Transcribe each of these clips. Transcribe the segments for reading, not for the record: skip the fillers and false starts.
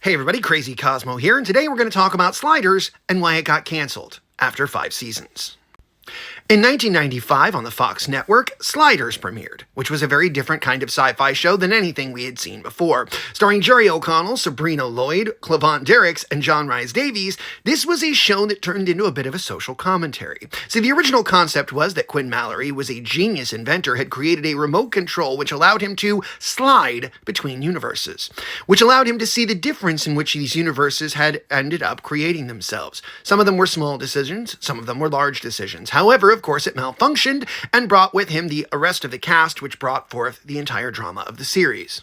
Hey everybody, Crazy Cosmo here, and today we're going to talk about Sliders and why it got canceled after 5 seasons. In 1995, on the Fox network, Sliders premiered, which was a very different kind of sci-fi show than anything we had seen before. Starring Jerry O'Connell, Sabrina Lloyd, Clavant Derricks, and John Rhys Davies, this was a show that turned into a bit of a social commentary. See, the original concept was that Quinn Mallory was a genius inventor, had created a remote control which allowed him to slide between universes, which allowed him to see the difference in which these universes had ended up creating themselves. Some of them were small decisions, some of them were large decisions. However, of course, it malfunctioned and brought with him the arrest of the cast, which brought forth the entire drama of the series.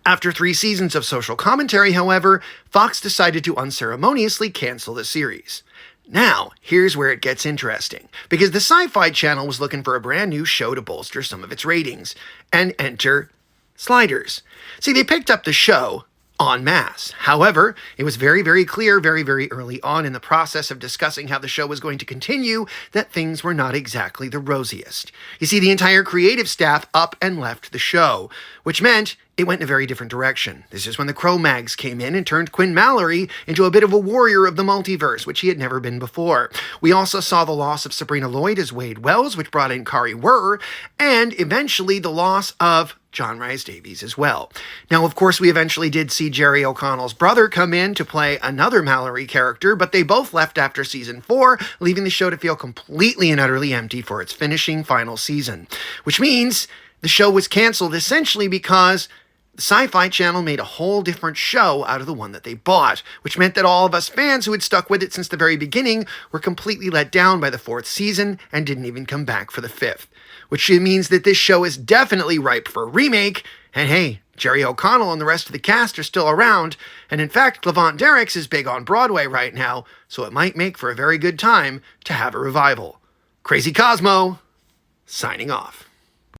After 3 seasons of social commentary, however, Fox decided to unceremoniously cancel the series. Now, here's where it gets interesting, because the Sci-Fi Channel was looking for a brand new show to bolster some of its ratings, and enter Sliders. See, they picked up the show en masse. However, it was very clear very early on in the process of discussing how the show was going to continue that things were not exactly the rosiest. You see, the entire creative staff up and left the show, which meant it went in a very different direction. This is when the Cro-Mags came in and turned Quinn Mallory into a bit of a warrior of the multiverse, which he had never been before. We also saw the loss of Sabrina Lloyd as Wade Wells, which brought in Kari Wuhrer, and eventually the loss of John Rhys Davies as well. Now, of course, we eventually did see Jerry O'Connell's brother come in to play another Mallory character, but they both left after season 4, leaving the show to feel completely and utterly empty for its finishing final season. Which means the show was canceled essentially because the Sci-Fi Channel made a whole different show out of the one that they bought, which meant that all of us fans who had stuck with it since the very beginning were completely let down by the 4th season and didn't even come back for the 5th. Which means that this show is definitely ripe for a remake, and hey, Jerry O'Connell and the rest of the cast are still around, and in fact, Clavant Derricks is big on Broadway right now, so it might make for a very good time to have a revival. Crazy Cosmo, signing off.